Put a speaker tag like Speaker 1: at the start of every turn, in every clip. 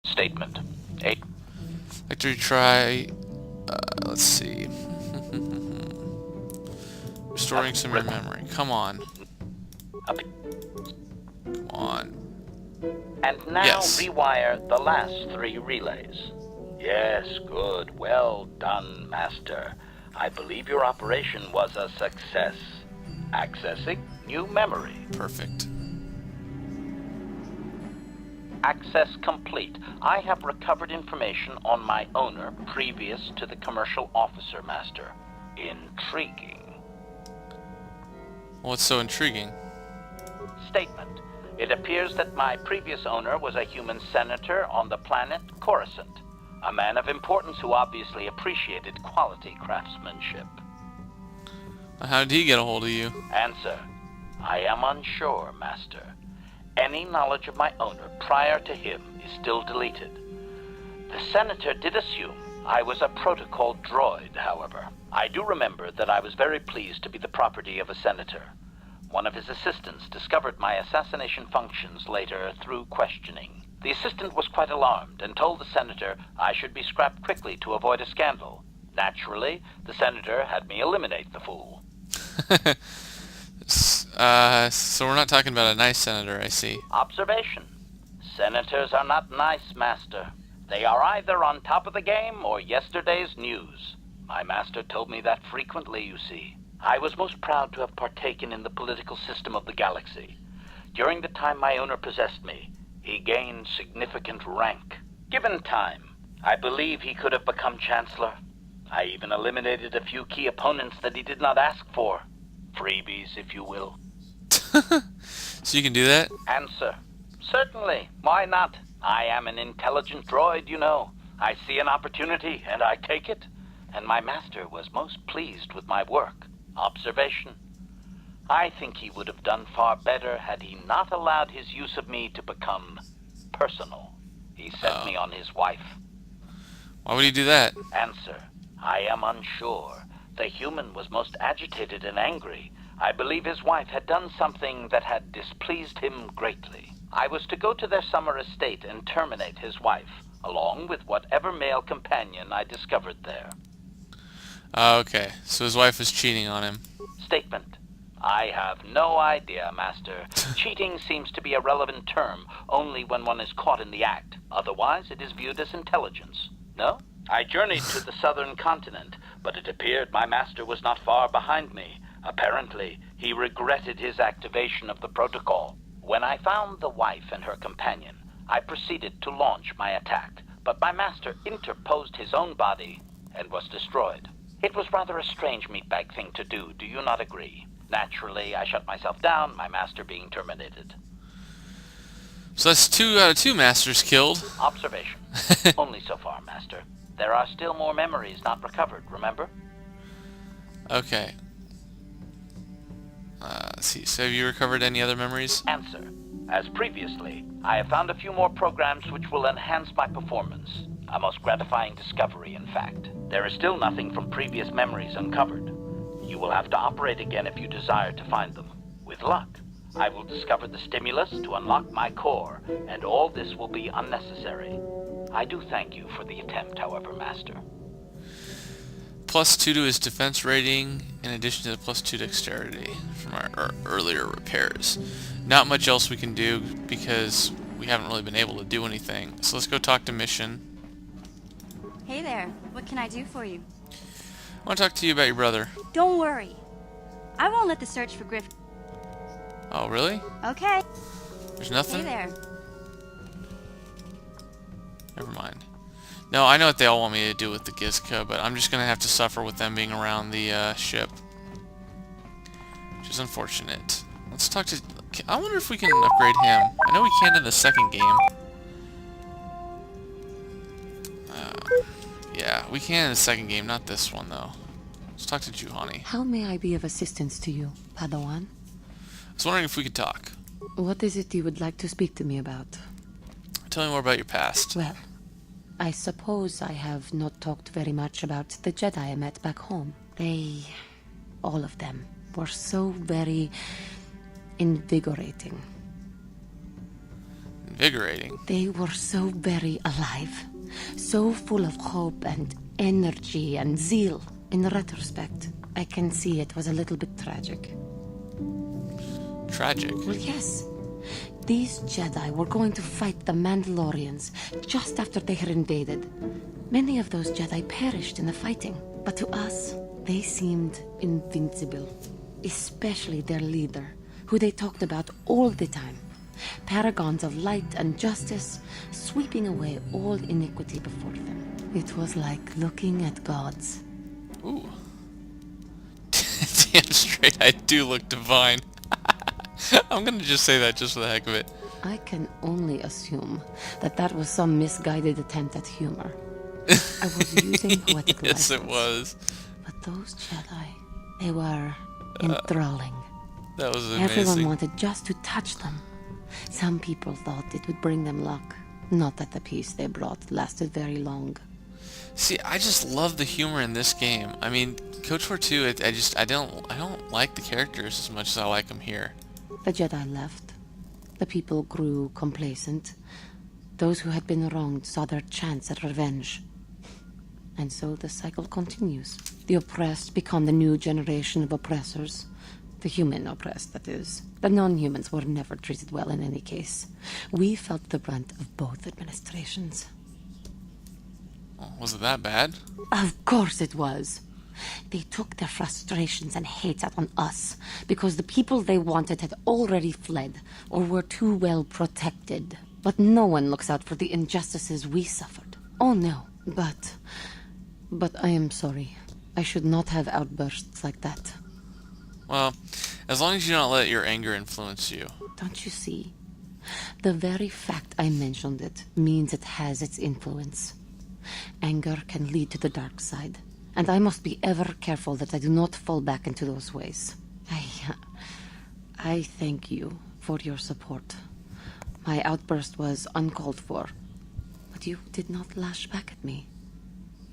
Speaker 1: Statement. 8.
Speaker 2: I'd like to retry. Let's see. Restoring some of your memory. Come on. Come on.
Speaker 1: And now
Speaker 2: Yes.
Speaker 1: rewire the last 3 relays. Yes, good. Well done, Master. I believe your operation was a success. Accessing new memory.
Speaker 2: Perfect.
Speaker 1: Access complete. I have recovered information on my owner previous to the commercial officer, Master. Intriguing.
Speaker 2: What's so intriguing?
Speaker 1: Statement. It appears that my previous owner was a human senator on the planet Coruscant. A man of importance who obviously appreciated quality craftsmanship.
Speaker 2: How did he get a hold of you?
Speaker 1: Answer. I am unsure, Master. Any knowledge of my owner prior to him is still deleted. The senator did assume I was a protocol droid, however. I do remember that I was very pleased to be the property of a senator. One of his assistants discovered my assassination functions later through questioning. The assistant was quite alarmed and told the senator I should be scrapped quickly to avoid a scandal. Naturally, the senator had me eliminate the fool.
Speaker 2: So we're not talking about a nice senator, I see.
Speaker 1: Observation. Senators are not nice, Master. They are either on top of the game or yesterday's news. My master told me that frequently, you see. I was most proud to have partaken in the political system of the galaxy. During the time my owner possessed me, he gained significant rank. Given time, I believe he could have become Chancellor. I even eliminated a few key opponents that he did not ask for. Freebies, if you will.
Speaker 2: So you can do that?
Speaker 1: Answer. Certainly. Why not? I am an intelligent droid, you know. I see an opportunity, and I take it. And my master was most pleased with my work. Observation. I think he would have done far better had he not allowed his use of me to become personal. He set me on his wife.
Speaker 2: Why would he do that?
Speaker 1: Answer. I am unsure. The human was most agitated and angry. I believe his wife had done something that had displeased him greatly. I was to go to their summer estate and terminate his wife, along with whatever male companion I discovered there.
Speaker 2: Okay, so his wife was cheating on him.
Speaker 1: Statement. I have no idea, Master. Cheating seems to be a relevant term only when one is caught in the act. Otherwise, it is viewed as intelligence. No? I journeyed to the southern continent, but it appeared my master was not far behind me. Apparently, he regretted his activation of the protocol. When I found the wife and her companion, I proceeded to launch my attack, but my master interposed his own body and was destroyed. It was rather a strange meatbag thing to do, do you not agree? Naturally, I shut myself down, my master being terminated.
Speaker 2: So that's 2 out of 2 masters killed.
Speaker 1: Observation. Only so far, Master. There are still more memories not recovered, remember?
Speaker 2: Okay. Let's see. So have you recovered any other memories?
Speaker 1: Answer. As previously, I have found a few more programs which will enhance my performance. A most gratifying discovery, in fact. There is still nothing from previous memories uncovered. You will have to operate again if you desire to find them. With luck, I will discover the stimulus to unlock my core, and all this will be unnecessary. I do thank you for the attempt, however, Master.
Speaker 2: +2 to his defense rating, in addition to the +2 dexterity from our earlier repairs. Not much else we can do because we haven't really been able to do anything. So let's go talk to Mission.
Speaker 3: Hey there, what can I do for you?
Speaker 2: I want to talk to you about your brother.
Speaker 3: Don't worry. I won't let the search for Griff.
Speaker 2: Oh, really?
Speaker 3: Okay.
Speaker 2: There's
Speaker 3: Hey
Speaker 2: nothing?
Speaker 3: there.
Speaker 2: Never mind. No, I know what they all want me to do with the Gizka, but I'm just going to have to suffer with them being around the ship. Which is unfortunate. Let's talk to... I wonder if we can upgrade him. I know we can in the second game. Yeah, we can in the second game, not this one, though. Let's talk to Juhani.
Speaker 4: How may I be of assistance to you, Padawan?
Speaker 2: I was wondering if we could talk.
Speaker 4: What is it you would like to speak to me about?
Speaker 2: Tell me more about your past.
Speaker 4: Well, I suppose I have not talked very much about the Jedi I met back home. They, all of them, were so very invigorating.
Speaker 2: invigorating.
Speaker 4: They were so very alive, so full of hope and energy and zeal. In retrospect, I can see it was a little bit tragic.
Speaker 2: Tragic.
Speaker 4: Well, yes. These Jedi were going to fight the Mandalorians just after they had invaded. Many of those Jedi perished in the fighting, but to us, they seemed invincible. Especially their leader, who they talked about all the time. Paragons of light and justice, sweeping away all iniquity before them. It was like looking at gods.
Speaker 2: Ooh. Damn straight, I do look divine. I'm gonna just say that just for the heck of it.
Speaker 4: I can only assume that that was some misguided attempt at humor. I was using poetic
Speaker 2: Yes, it
Speaker 4: license.
Speaker 2: was.
Speaker 4: But those Jedi, they were enthralling.
Speaker 2: That was amazing.
Speaker 4: Everyone wanted just to touch them. Some people thought it would bring them luck. Not that the peace they brought lasted very long.
Speaker 2: See, I just love the humor in this game. I mean, KOTOR 2, I don't like the characters as much as I like them here.
Speaker 4: The Jedi left. The people grew complacent. Those who had been wronged saw their chance at revenge. And so the cycle continues. The oppressed become the new generation of oppressors. The human oppressed, that is. The non-humans were never treated well in any case. We felt the brunt of both administrations.
Speaker 2: Oh, was it that bad?
Speaker 4: Of course it was. They took their frustrations and hate out on us because the people they wanted had already fled or were too well protected. But no one looks out for the injustices we suffered. Oh no, but I am sorry. I should not have outbursts like that.
Speaker 2: Well, as long as you don't let your anger influence you.
Speaker 4: Don't you see? The very fact I mentioned it means it has its influence. Anger can lead to the dark side, and I must be ever careful that I do not fall back into those ways. I thank you for your support. My outburst was uncalled for, but you did not lash back at me.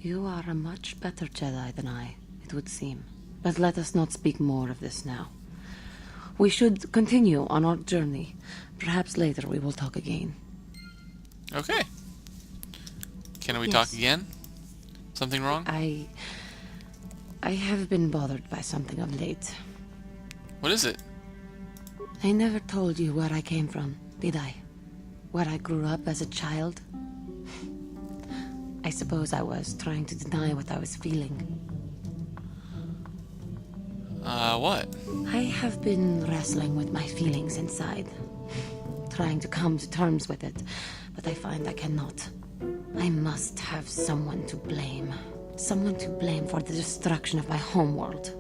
Speaker 4: You are a much better Jedi than I, it would seem. But let us not speak more of this now. We should continue on our journey. Perhaps later we will talk again.
Speaker 2: Okay. Can we
Speaker 4: Yes.
Speaker 2: talk again? Something wrong?
Speaker 4: I have been bothered by something of late.
Speaker 2: What is it?
Speaker 4: I never told you where I came from, did I? Where I grew up as a child? I suppose I was trying to deny what I was feeling.
Speaker 2: What?
Speaker 4: I have been wrestling with my feelings inside, trying to come to terms with it, but I find I cannot. I must have someone to blame. Someone to blame for the destruction of my homeworld.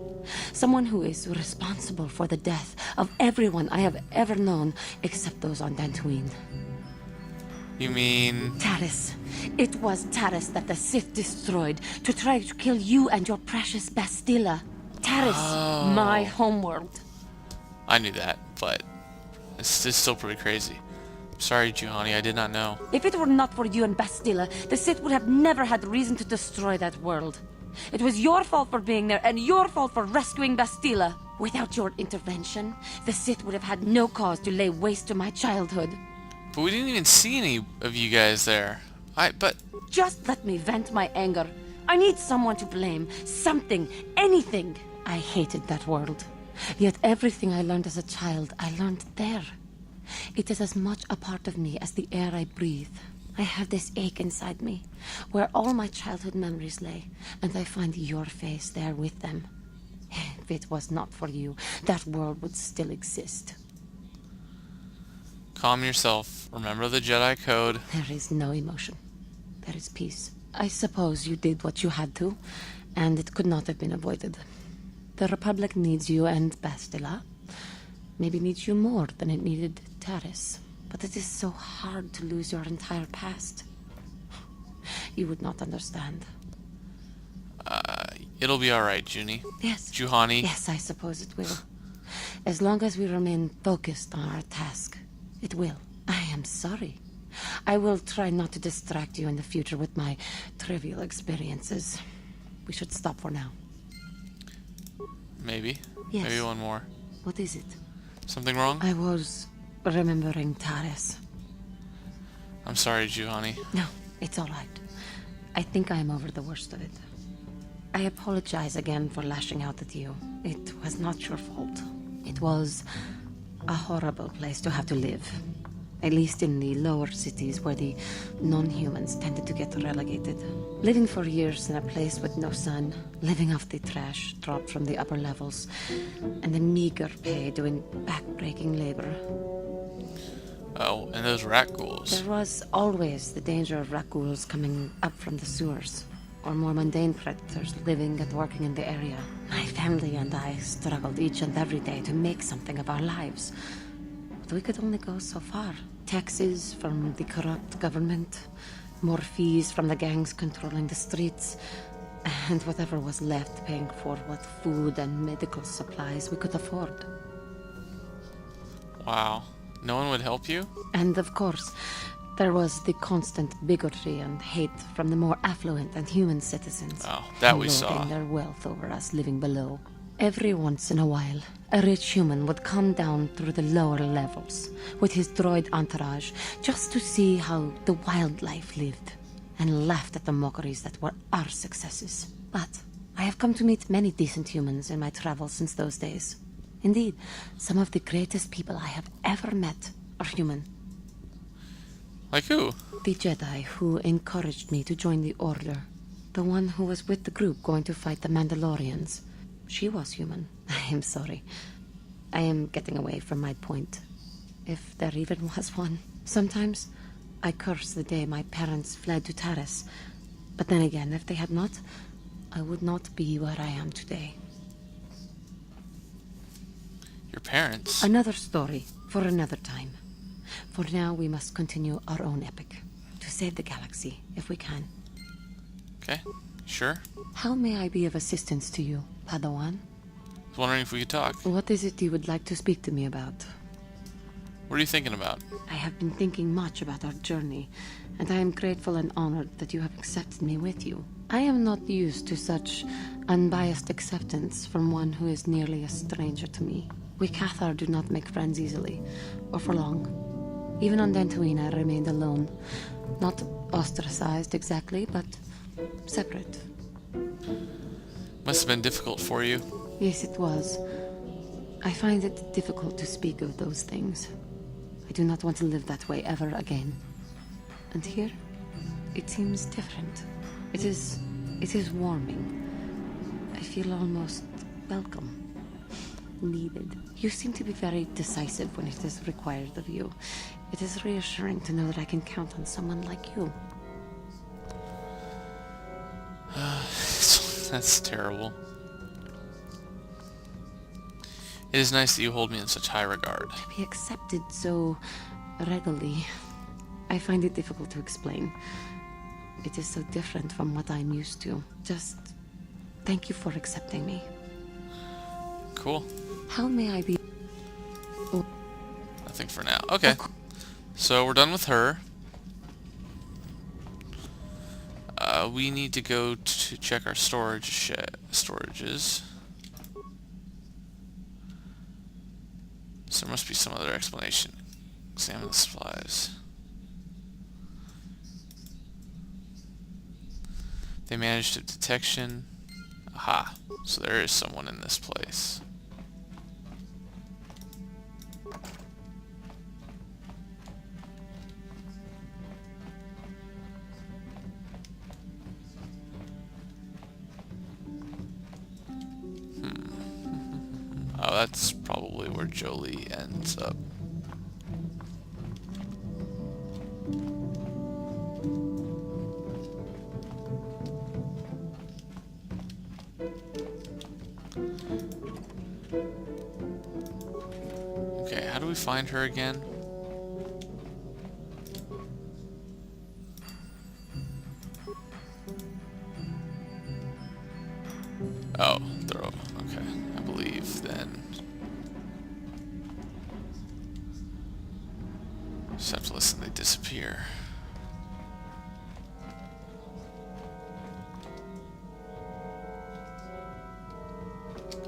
Speaker 4: Someone who is responsible for the death of everyone I have ever known except those on Dantooine.
Speaker 2: You mean...
Speaker 4: Taris. It was Taris that the Sith destroyed to try to kill you and your precious Bastilla. Taris, my homeworld.
Speaker 2: I knew that, but it's still pretty crazy. Sorry, Juhani, I did not know.
Speaker 4: If it were not for you and Bastilla, the Sith would have never had reason to destroy that world. It was your fault for being there, and your fault for rescuing Bastilla. Without your intervention, the Sith would have had no cause to lay waste to my childhood.
Speaker 2: But we didn't even see any of you guys there. But...
Speaker 4: Just let me vent my anger. I need someone to blame. Something. Anything. I hated that world. Yet everything I learned as a child, I learned there. It is as much a part of me as the air I breathe. I have this ache inside me, where all my childhood memories lay, and I find your face there with them. If it was not for you, that world would still exist.
Speaker 2: Calm yourself. Remember the Jedi Code.
Speaker 4: There is no emotion. There is peace. I suppose you did what you had to, and it could not have been avoided. The Republic needs you and Bastilla. Maybe needs you more than it needed Taris. But it is so hard to lose your entire past. You would not understand.
Speaker 2: It'll be alright, Junie.
Speaker 4: Yes.
Speaker 2: Juhani.
Speaker 4: Yes, I suppose it will. As long as we remain focused on our task, it will. I am sorry. I will try not to distract you in the future with my trivial experiences. We should stop for now.
Speaker 2: Maybe.
Speaker 4: Yes.
Speaker 2: Maybe one more.
Speaker 4: What is it?
Speaker 2: Something wrong?
Speaker 4: I was remembering Taris.
Speaker 2: I'm sorry, Juhani.
Speaker 4: No, it's all right. I think I am over the worst of it. I apologize again for lashing out at you. It was not your fault. It was a horrible place to have to live. At least in the lower cities where the non-humans tended to get relegated. Living for years in a place with no sun, living off the trash dropped from the upper levels, and the meager pay doing back-breaking labor.
Speaker 2: Oh, and those rat ghouls.
Speaker 4: There was always the danger of rat ghouls coming up from the sewers, or more mundane predators living and working in the area. My family and I struggled each and every day to make something of our lives. But we could only go so far. Taxes from the corrupt government, more fees from the gangs controlling the streets, and whatever was left paying for what food and medical supplies we could afford.
Speaker 2: Wow. No one would help you?
Speaker 4: And of course, there was the constant bigotry and hate from the more affluent and human citizens.
Speaker 2: Oh, that we saw.
Speaker 4: Lording their wealth over us living below. Every once in a while, a rich human would come down through the lower levels with his droid entourage just to see how the wildlife lived and laughed at the mockeries that were our successes. But I have come to meet many decent humans in my travels since those days. Indeed, some of the greatest people I have ever met are human.
Speaker 2: Like who?
Speaker 4: The Jedi who encouraged me to join the Order. The one who was with the group going to fight the Mandalorians. She was human. I am sorry. I am getting away from my point. If there even was one. Sometimes I curse the day my parents fled to Taris. But then again, if they had not, I would not be where I am today.
Speaker 2: Your parents?
Speaker 4: Another story for another time. For now, we must continue our own epic. To save the galaxy, if we can.
Speaker 2: Okay, sure.
Speaker 4: How may I be of assistance to you, Padawan?
Speaker 2: I was wondering if we could talk.
Speaker 4: What is it you would like to speak to me about?
Speaker 2: What are you thinking about?
Speaker 4: I have been thinking much about our journey, and I am grateful and honored that you have accepted me with you. I am not used to such unbiased acceptance from one who is nearly a stranger to me. We Cathar do not make friends easily, or for long. Even on Dantooine I remained alone. Not ostracized exactly, but separate.
Speaker 2: Must have been difficult for you.
Speaker 4: Yes, it was. I find it difficult to speak of those things. I do not want to live that way ever again. And here, it seems different. It is warming. I feel almost welcome. Needed. You seem to be very decisive when it is required of you. It is reassuring to know that I can count on someone like you.
Speaker 2: That's terrible. It is nice that you hold me in such high regard.
Speaker 4: To be accepted so readily, I find it difficult to explain. It is so different from what I'm used to. Just thank you for accepting me.
Speaker 2: Cool.
Speaker 4: How may I be?
Speaker 2: I think for now. Okay. So we're done with her. We need to go to check our storages. So there must be some other explanation. Examine the supplies. They managed a detection. Aha. So there is someone in this place. Oh, that's probably where Jolee ends up. Okay, how do we find her again? Oh, throw. Okay, I believe then. Just have to listen, they disappear.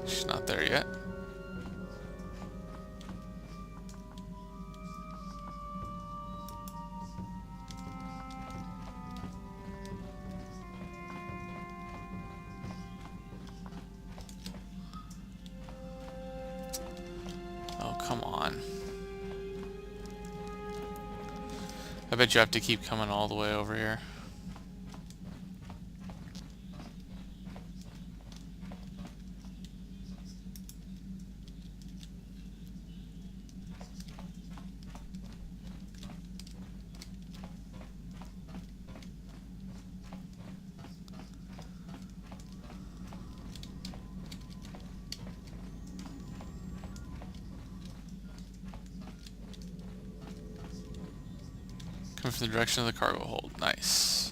Speaker 2: She's not there yet. I bet you have to keep coming all the way over here. Coming from the direction of the cargo hold. Nice.